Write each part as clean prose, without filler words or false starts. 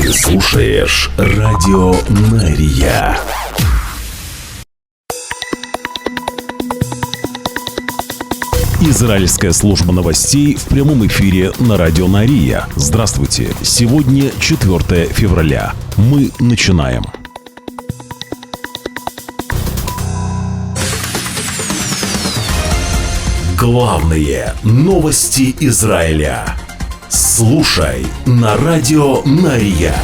Ты слушаешь Радио Мария. Израильская служба новостей в прямом эфире на Радио Мария. Здравствуйте. Сегодня 4 февраля. Мы начинаем. Главные новости Израиля. Слушай на Радио Мария.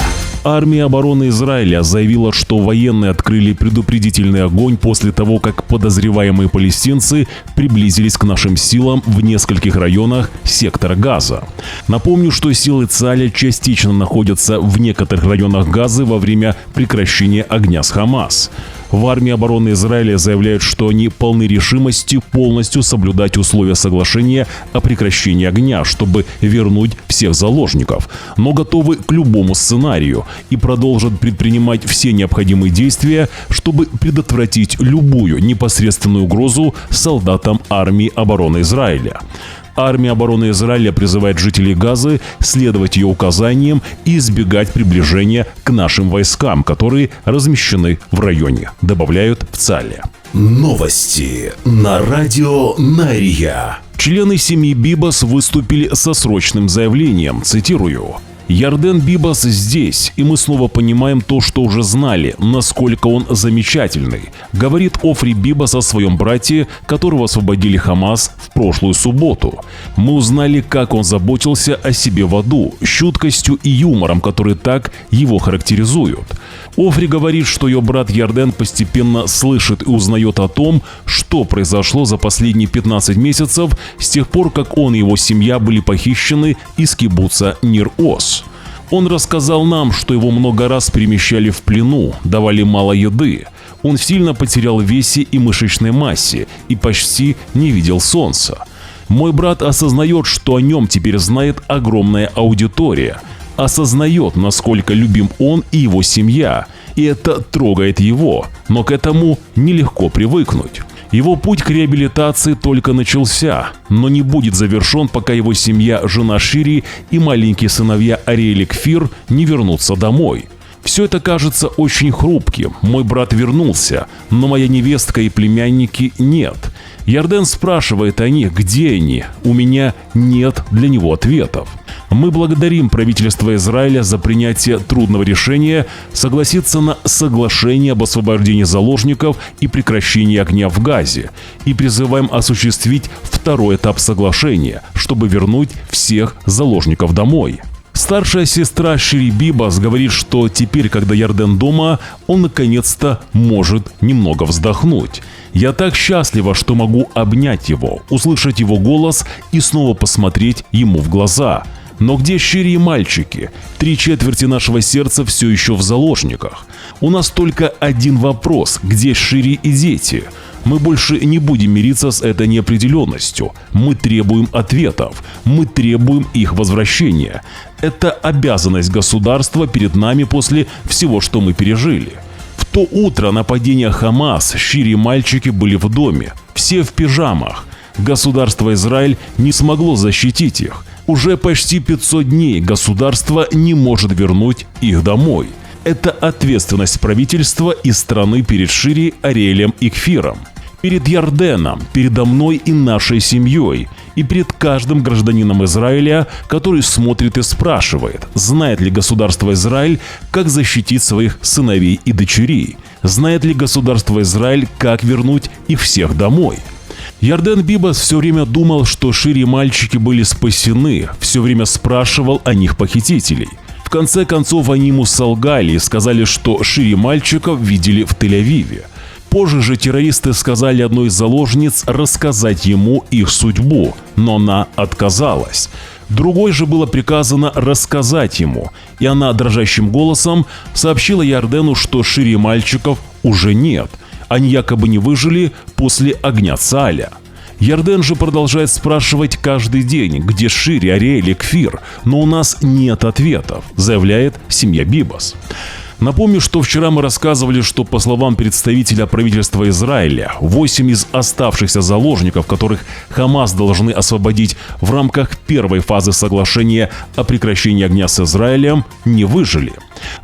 Армия обороны Израиля заявила, что военные открыли предупредительный огонь после того, как подозреваемые палестинцы приблизились к нашим силам в нескольких районах сектора Газа. Напомню, что силы Цаля частично находятся в некоторых районах Газы во время прекращения огня с Хамас. В армии обороны Израиля заявляют, что они полны решимости полностью соблюдать условия соглашения о прекращении огня, чтобы вернуть всех заложников, но готовы к любому сценарию и продолжат предпринимать все необходимые действия, чтобы предотвратить любую непосредственную угрозу солдатам армии обороны Израиля. Армия обороны Израиля призывает жителей Газы следовать ее указаниям и избегать приближения к нашим войскам, которые размещены в районе, добавляют в Цале. Новости на Радио Мария. Члены семьи Бибас выступили со срочным заявлением, цитирую: «Ярден Бибас здесь, и мы снова понимаем то, что уже знали, насколько он замечательный», говорит Офри Бибас о своем брате, которого освободили Хамас в прошлую субботу. «Мы узнали, как он заботился о себе в аду, чуткостью и юмором, которые так его характеризуют». Офри говорит, что ее брат Ярден постепенно слышит и узнает о том, что произошло за последние 15 месяцев с тех пор, как он и его семья были похищены из кибуца Нир-Оз. Он рассказал нам, что его много раз перемещали в плену, давали мало еды. Он сильно потерял в весе и мышечной массе и почти не видел солнца. Мой брат осознает, что о нем теперь знает огромная аудитория. Осознает, насколько любим он и его семья, и это трогает его, но к этому нелегко привыкнуть. Его путь к реабилитации только начался, но не будет завершен, пока его семья, жена Шири и маленькие сыновья Ариэль и Кфир не вернутся домой. Все это кажется очень хрупким. Мой брат вернулся, но моя невестка и племянники нет. Ярден спрашивает о них, где они. У меня нет для него ответов. Мы благодарим правительство Израиля за принятие трудного решения согласиться на соглашение об освобождении заложников и прекращении огня в Газе и призываем осуществить второй этап соглашения, чтобы вернуть всех заложников домой. Старшая сестра Шири Бибас говорит, что теперь, когда Ярден дома, он наконец-то может немного вздохнуть. «Я так счастлива, что могу обнять его, услышать его голос и снова посмотреть ему в глаза. Но где Шири и мальчики? 3/4 нашего сердца все еще в заложниках. У нас только один вопрос: где Шири и дети? Мы больше не будем мириться с этой неопределенностью. Мы требуем ответов. Мы требуем их возвращения. Это обязанность государства перед нами после всего, что мы пережили». В то утро нападения Хамас Шири и мальчики были в доме, все в пижамах. Государство Израиль не смогло защитить их. Уже почти 500 дней государство не может вернуть их домой. Это ответственность правительства и страны перед Шири, Ариэлем и Кфиром, перед Ярденом, передо мной и нашей семьей, и перед каждым гражданином Израиля, который смотрит и спрашивает, знает ли государство Израиль, как защитить своих сыновей и дочерей, знает ли государство Израиль, как вернуть их всех домой. Ярден Бибас все время думал, что Шири и мальчики были спасены, все время спрашивал о них похитителей. В конце концов они ему солгали и сказали, что Шири мальчиков видели в Тель-Авиве. Позже же террористы сказали одной из заложниц рассказать ему их судьбу, но она отказалась. Другой же было приказано рассказать ему, и она дрожащим голосом сообщила Ярдену, что Шири мальчиков уже нет. Они якобы не выжили после огня Цааля. Ярден же продолжает спрашивать каждый день, где Шири, Ариэль и Кфир, но у нас нет ответов, заявляет семья Бибас. Напомню, что вчера мы рассказывали, что, по словам представителя правительства Израиля, 8 из оставшихся заложников, которых Хамас должны освободить в рамках первой фазы соглашения о прекращении огня с Израилем, не выжили.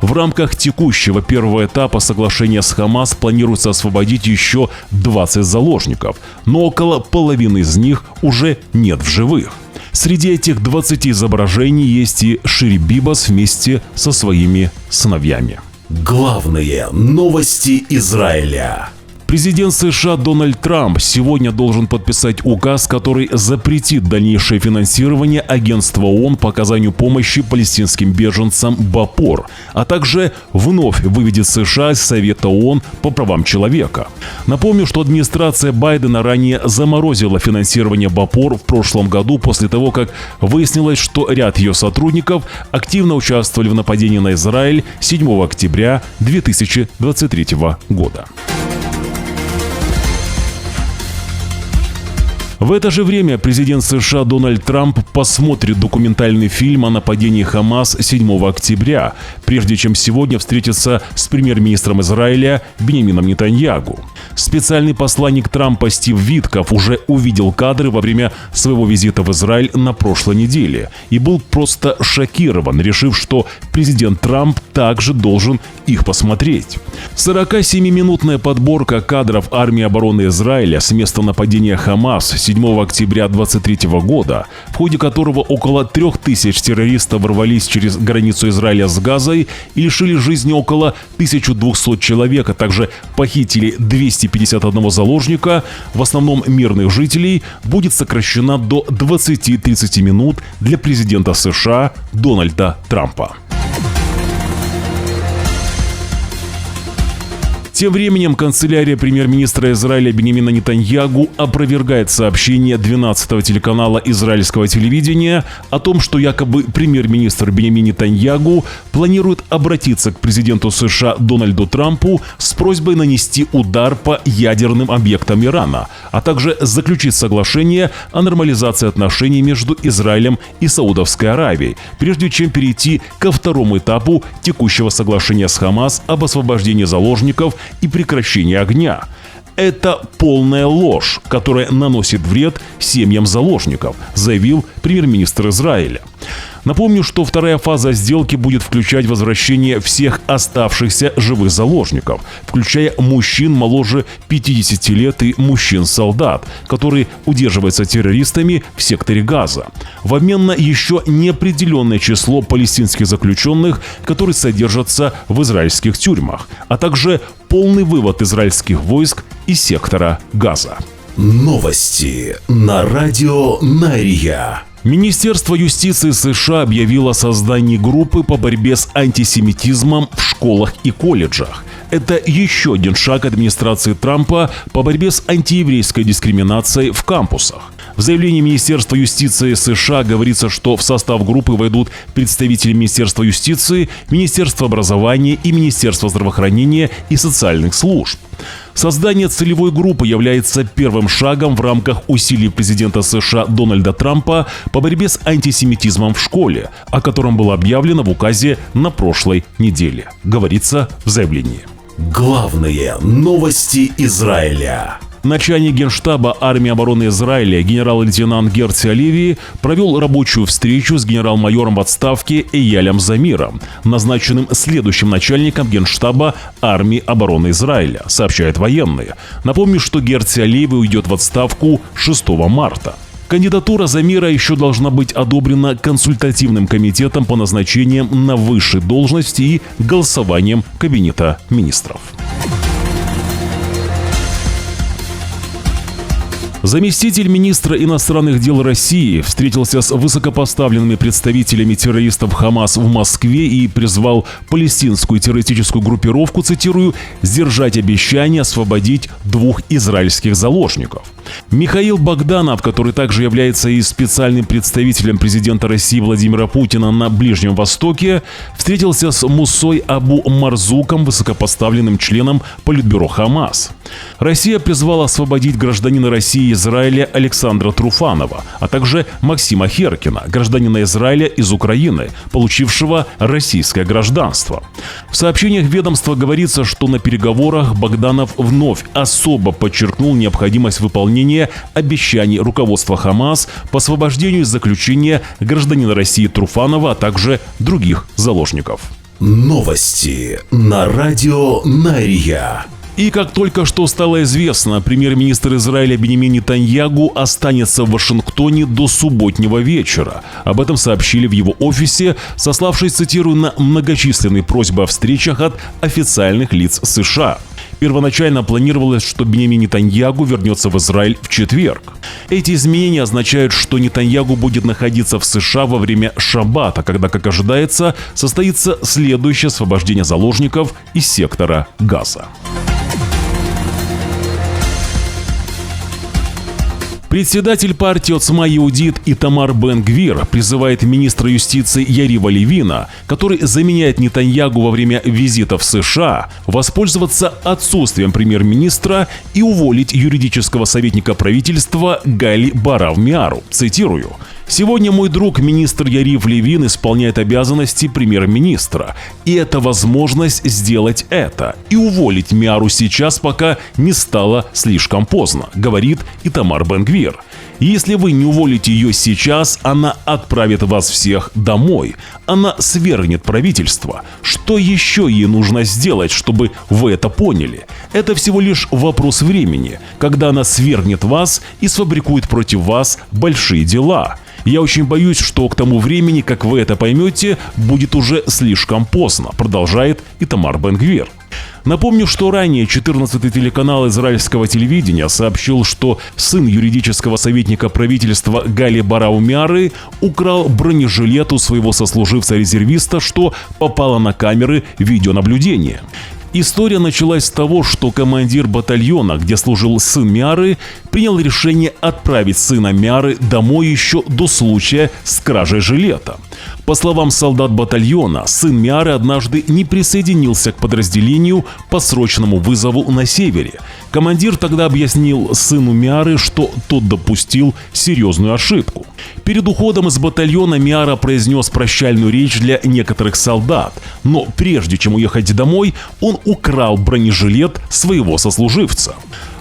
В рамках текущего первого этапа соглашения с Хамас планируется освободить еще 20 заложников, но около половины из них уже нет в живых. Среди этих 20 изображений есть и Шири Бибас вместе со своими сыновьями. Главные новости Израиля. Президент США Дональд Трамп сегодня должен подписать указ, который запретит дальнейшее финансирование агентства ООН по оказанию помощи палестинским беженцам БАПОР, а также вновь выведет США из Совета ООН по правам человека. Напомню, что администрация Байдена ранее заморозила финансирование БАПОР в прошлом году после того, как выяснилось, что ряд ее сотрудников активно участвовали в нападении на Израиль 7 октября 2023 года. В это же время президент США Дональд Трамп посмотрит документальный фильм о нападении Хамас 7 октября, прежде чем сегодня встретиться с премьер-министром Израиля Биньямином Нетаньягу. Специальный посланник Трампа Стив Витков уже увидел кадры во время своего визита в Израиль на прошлой неделе и был просто шокирован, решив, что президент Трамп также должен их посмотреть. 47-минутная подборка кадров армии обороны Израиля с места нападения Хамас 7 октября 2023 года, в ходе которого около 3000 террористов ворвались через границу Израиля с Газой и лишили жизни около 1200 человек, а также похитили 251 заложника, в основном мирных жителей, будет сокращена до 20-30 минут для президента США Дональда Трампа. Тем временем канцелярия премьер-министра Израиля Биньямина Нетаньягу опровергает сообщение 12-го телеканала израильского телевидения о том, что якобы премьер-министр Биньямин Нетаньягу планирует обратиться к президенту США Дональду Трампу с просьбой нанести удар по ядерным объектам Ирана, а также заключить соглашение о нормализации отношений между Израилем и Саудовской Аравией, прежде чем перейти ко второму этапу текущего соглашения с Хамас об освобождении заложников и прекращение огня. Это полная ложь, которая наносит вред семьям заложников, заявил премьер-министр Израиля. Напомню, что вторая фаза сделки будет включать возвращение всех оставшихся живых заложников, включая мужчин моложе 50 лет и мужчин-солдат, которые удерживаются террористами в секторе Газа, в обмен на еще неопределенное число палестинских заключенных, которые содержатся в израильских тюрьмах, а также полный вывод израильских войск из сектора Газа. Новости на радио Нария. Министерство юстиции США объявило о создании группы по борьбе с антисемитизмом в школах и колледжах. Это еще один шаг администрации Трампа по борьбе с антиеврейской дискриминацией в кампусах. В заявлении Министерства юстиции США говорится, что в состав группы войдут представители Министерства юстиции, Министерства образования и Министерства здравоохранения и социальных служб. Создание целевой группы является первым шагом в рамках усилий президента США Дональда Трампа по борьбе с антисемитизмом в школе, о котором было объявлено в указе на прошлой неделе, говорится в заявлении. Главные новости Израиля. Начальник Генштаба армии обороны Израиля генерал-лейтенант Герци Алеви провел рабочую встречу с генерал-майором в отставке Эйялем Замиром, назначенным следующим начальником Генштаба армии обороны Израиля, сообщают военные. Напомню, что Герци Алеви уйдет в отставку 6 марта. Кандидатура Замира еще должна быть одобрена консультативным комитетом по назначениям на высшие должности и голосованием Кабинета министров. Заместитель министра иностранных дел России встретился с высокопоставленными представителями террористов Хамас в Москве и призвал палестинскую террористическую группировку, цитирую, «сдержать обещание освободить 2 израильских заложников». Михаил Богданов, который также является и специальным представителем президента России Владимира Путина на Ближнем Востоке, встретился с Мусой Абу Марзуком, высокопоставленным членом Политбюро Хамас. Россия призвала освободить гражданина России и Израиля Александра Труфанова, а также Максима Херкина, гражданина Израиля из Украины, получившего российское гражданство. В сообщениях ведомства говорится, что на переговорах Богданов вновь особо подчеркнул необходимость выполнения обещаний руководства Хамас по освобождению из заключения гражданина России Труфанова, а также других заложников. Новости на радио Нария. И как только что стало известно, премьер-министр Израиля Биньямин Нетаньягу останется в Вашингтоне до субботнего вечера. Об этом сообщили в его офисе, сославшись, цитирую, на многочисленные просьбы о встречах от официальных лиц США. Первоначально планировалось, что Биньямин Нетаньягу вернется в Израиль в четверг. Эти изменения означают, что Нетаньягу будет находиться в США во время шаббата, когда, как ожидается, состоится следующее освобождение заложников из сектора Газа. Председатель партии Оцма Иудит Итамар Бен-Гвир призывает министра юстиции Ярива Левина, который заменяет Нетаньягу во время визита в США, воспользоваться отсутствием премьер-министра и уволить юридического советника правительства Гали Барав-Миару. Цитирую. «Сегодня мой друг, министр Ярив Левин, исполняет обязанности премьер-министра, и это возможность сделать это и уволить Миару сейчас, пока не стало слишком поздно», говорит Итамар Бен-Гвир. «Если вы не уволите ее сейчас, она отправит вас всех домой. Она свергнет правительство. Что еще ей нужно сделать, чтобы вы это поняли? Это всего лишь вопрос времени, когда она свергнет вас и сфабрикует против вас большие дела. Я очень боюсь, что к тому времени, как вы это поймете, будет уже слишком поздно», продолжает Итамар Бен-Гвир. Напомню, что ранее 14-й телеканал израильского телевидения сообщил, что сын юридического советника правительства Гали Барав-Миары украл бронежилет у своего сослуживца-резервиста, что попало на камеры видеонаблюдения. История началась с того, что командир батальона, где служил сын Миары, принял решение отправить сына Миары домой еще до случая с кражей жилета. По словам солдат батальона, сын Миары однажды не присоединился к подразделению по срочному вызову на севере. Командир тогда объяснил сыну Миары, что тот допустил серьезную ошибку. Перед уходом из батальона Миара произнес прощальную речь для некоторых солдат, но прежде чем уехать домой, он украл бронежилет своего сослуживца.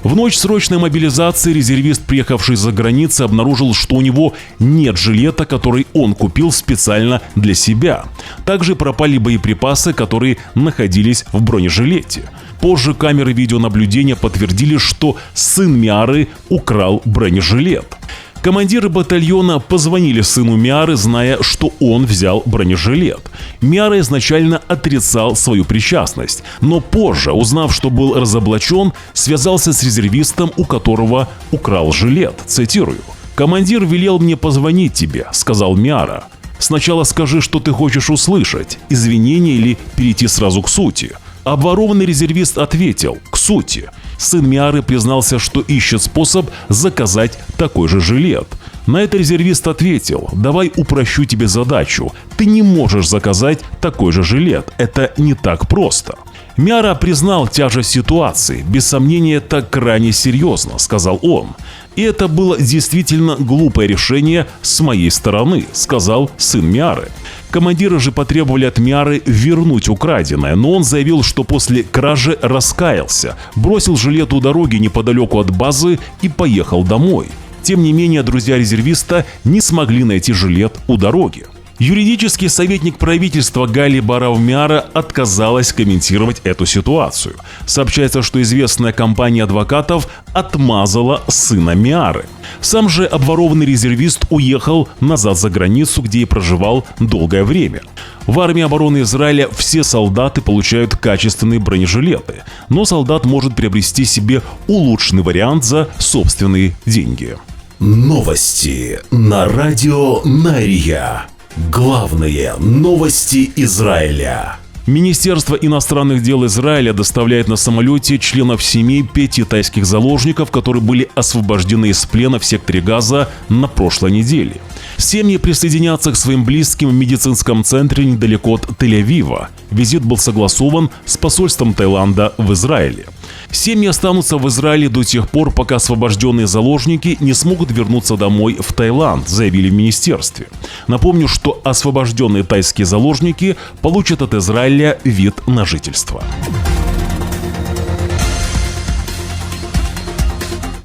В ночь срочной мобилизации резервист, приехавший за границу, обнаружил, что у него нет жилета, который он купил специально для себя. Также пропали боеприпасы, которые находились в бронежилете. Позже камеры видеонаблюдения подтвердили, что сын Миары украл бронежилет. Командиры батальона позвонили сыну Миары, зная, что он взял бронежилет. Миара изначально отрицал свою причастность, но позже, узнав, что был разоблачен, связался с резервистом, у которого украл жилет. Цитирую. «Командир велел мне позвонить тебе», — сказал Миара. «Сначала скажи, что ты хочешь услышать, извинения или перейти сразу к сути». Обворованный резервист ответил: «К сути». Сын Миары признался, что ищет способ заказать такой же жилет. На это резервист ответил: «Давай упрощу тебе задачу. Ты не можешь заказать такой же жилет. Это не так просто». Миара признал тяжесть ситуации. «Без сомнения, это крайне серьезно», — сказал он. «И это было действительно глупое решение с моей стороны», — сказал сын Миары. Командиры же потребовали от Миары вернуть украденное, но он заявил, что после кражи раскаялся, бросил жилет у дороги неподалеку от базы и поехал домой. Тем не менее, друзья резервиста не смогли найти жилет у дороги. Юридический советник правительства Гали Барав-Миара отказалась комментировать эту ситуацию. Сообщается, что известная компания адвокатов отмазала сына Миары. Сам же обворованный резервист уехал назад за границу, где и проживал долгое время. В армии обороны Израиля все солдаты получают качественные бронежилеты, но солдат может приобрести себе улучшенный вариант за собственные деньги. Новости на радио Нария. Главные новости Израиля. Министерство иностранных дел Израиля доставляет на самолете членов семей 5 тайских заложников, которые были освобождены из плена в секторе Газа на прошлой неделе. Семьи присоединятся к своим близким в медицинском центре недалеко от Тель-Авива. Визит был согласован с посольством Таиланда в Израиле. Семьи останутся в Израиле до тех пор, пока освобожденные заложники не смогут вернуться домой в Таиланд, заявили в министерстве. Напомню, что освобожденные тайские заложники получат от Израиля вид на жительство.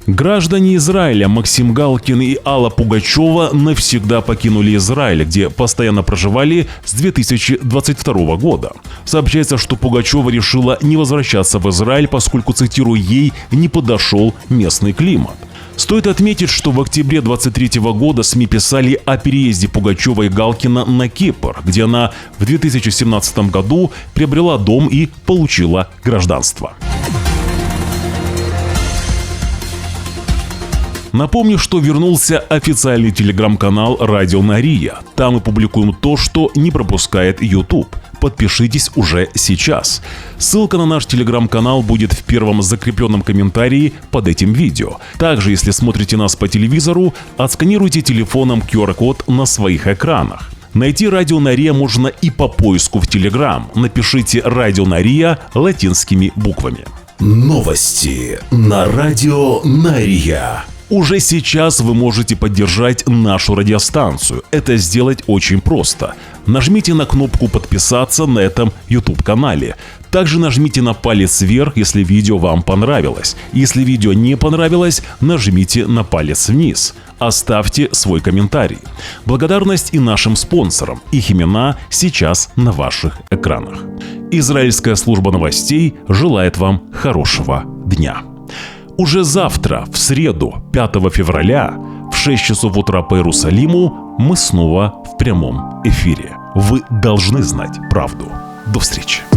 Граждане Израиля Максим Галкин и Алла Пугачева навсегда покинули Израиль, где постоянно проживали с 2022 года. Сообщается, что Пугачева решила не возвращаться в Израиль, поскольку, цитирую, ей не подошел местный климат. Стоит отметить, что в октябре 2023 года СМИ писали о переезде Пугачева и Галкина на Кипр, где она в 2017 году приобрела дом и получила гражданство. Напомню, что вернулся официальный телеграм-канал «Радио Нария». Там мы публикуем то, что не пропускает YouTube. Подпишитесь уже сейчас. Ссылка на наш телеграм-канал будет в первом закрепленном комментарии под этим видео. Также, если смотрите нас по телевизору, отсканируйте телефоном QR-код на своих экранах. Найти «Радио Нария» можно и по поиску в Телеграм. Напишите «Радио Нария» латинскими буквами. Новости на Радио Нария. Уже сейчас вы можете поддержать нашу радиостанцию. Это сделать очень просто. Нажмите на кнопку «Подписаться» на этом YouTube-канале. Также нажмите на палец вверх, если видео вам понравилось. Если видео не понравилось, нажмите на палец вниз. Оставьте свой комментарий. Благодарность и нашим спонсорам. Их имена сейчас на ваших экранах. Израильская служба новостей желает вам хорошего дня. Уже завтра, в среду, 5 февраля, в 6 часов утра по Иерусалиму, мы снова в прямом эфире. Вы должны знать правду. До встречи.